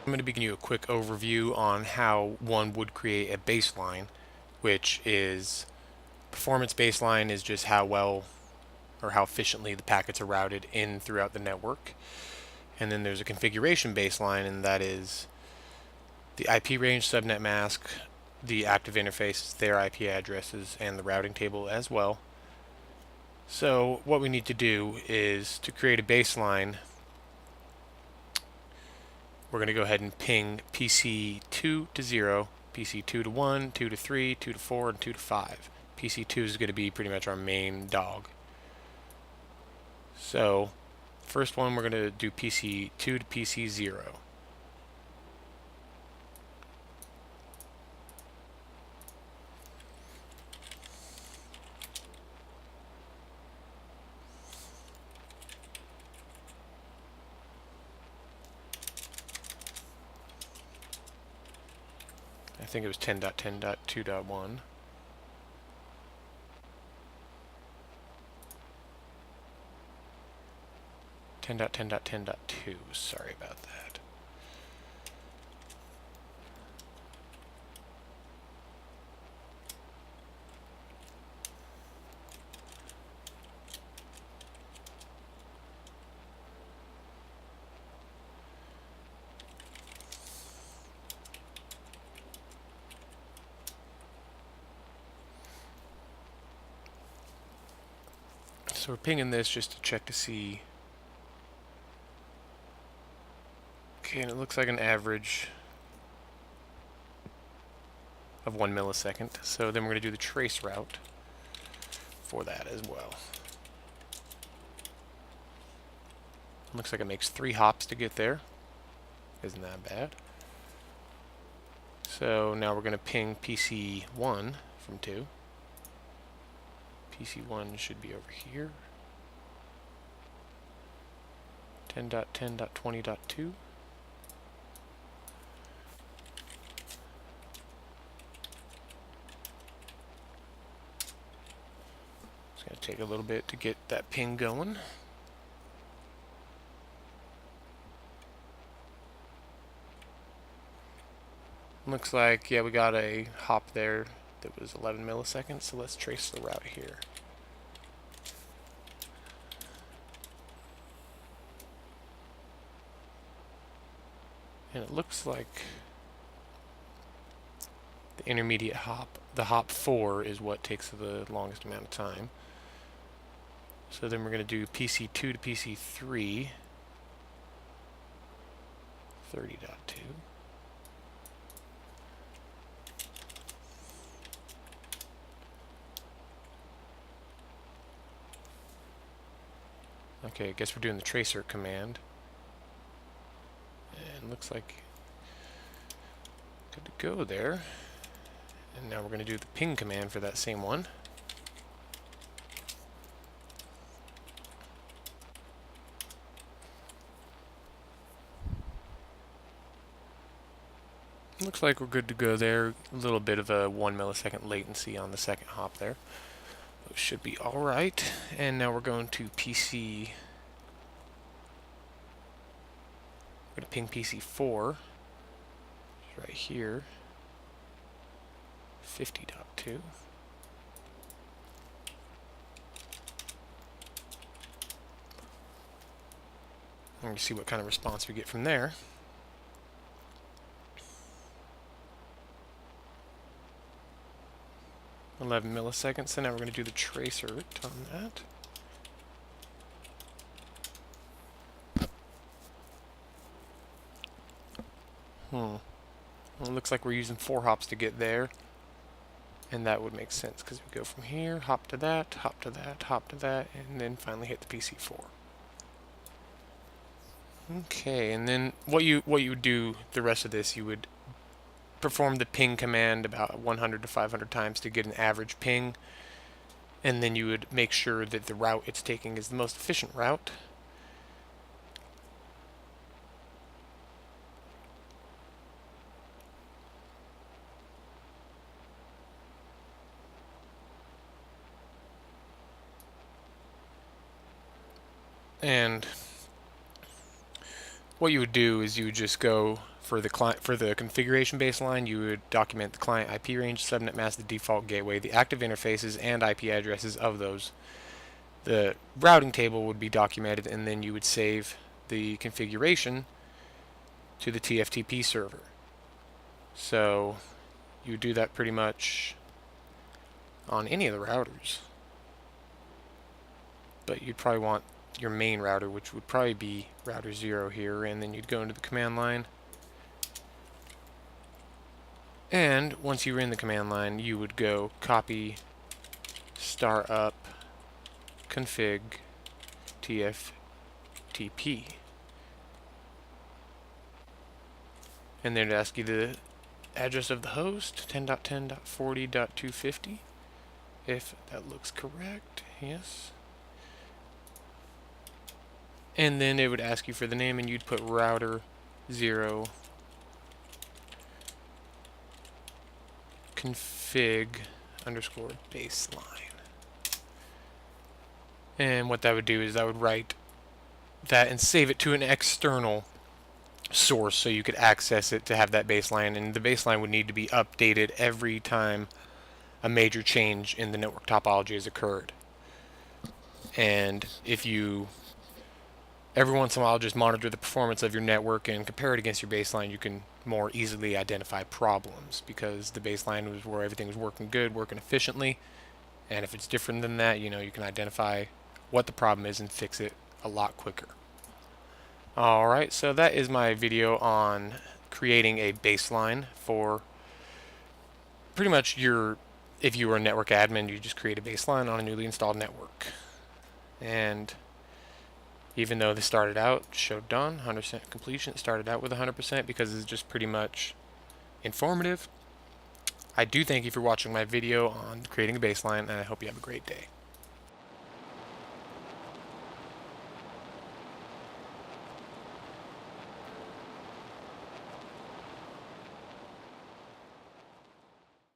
I'm going to begin you a quick overview on how one would create a baseline, which is performance baseline is just how well or how efficiently the packets are routed in throughout the network. And then there's a configuration baseline, and that is the IP range, subnet mask, the active interfaces, their IP addresses, and the routing table as well. So what we need to do is to create a baseline, we're going to go ahead and ping PC2 to 0, PC2 to 1, 2 to 3, 2 to 4, and 2 to 5. PC2 is going to be pretty much our main dog. So first one, we're going to do PC2 to PC0. I think it was 10.10.2.1. .10.10.10.2. Sorry about that. So we're pinging this just to check to see. Okay, and it looks like an average of 1 millisecond. So then we're going to do the trace route for that as well. Looks like it makes 3 hops to get there. Isn't that bad? So now we're going to ping PC1 from 2. PC1 should be over here. 10.10.20.2. It's going to take a little bit to get that ping going. Looks like, yeah, we got a hop there that was 11 milliseconds, so let's trace the route here. And it looks like the intermediate hop, the hop 4, is what takes the longest amount of time. So then we're going to do PC2 to PC3, 30.2. Okay, I guess we're doing the tracer command. And looks like good to go there. And now we're going to do the ping command for that same one. Looks like we're good to go there. A little bit of a 1 millisecond latency on the second hop there. Those should be alright. And now we're going to PC. We're going to ping PC4. Right here. 50.2. And we see what kind of response we get from there. .11 milliseconds, so now we're going to do the tracer on that. Well, it looks like we're using 4 hops to get there. And that would make sense because we go from here, hop to that, hop to that, hop to that, and then finally hit the PC4. Okay, and then what you would do the rest of this, you would perform the ping command about 100 to 500 times to get an average ping, and then you would make sure that the route it's taking is the most efficient route. And what you would do is you would just go For the client, for the configuration baseline, you would document the client IP range, subnet mask, the default gateway, the active interfaces, and IP addresses of those. The routing table would be documented, and then you would save the configuration to the TFTP server. So you would do that pretty much on any of the routers. But you'd probably want your main router, which would probably be router 0 here, and then you'd go into the command line. And once you were in the command line, you would go copy startup config tftp. And then it'd ask you the address of the host, 10.10.40.250, if that looks correct. Yes. And then it would ask you for the name, and you'd put router 0 config underscore baseline. And what that would do is that would write that and save it to an external source so you could access it to have that baseline, and the baseline would need to be updated every time a major change in the network topology has occurred. And if you every once in a while just monitor the performance of your network and compare it against your baseline, you can more easily identify problems, because the baseline was where everything was working good, working efficiently, and if it's different than that, you can identify what the problem is and fix it a lot quicker. Alright, so that is my video on creating a baseline for pretty much if you were a network admin, you just create a baseline on a newly installed network. And even though this started out, showed done, 100% completion, it started out with 100% because it's just pretty much informative. I do thank you for watching my video on creating a baseline, and I hope you have a great day.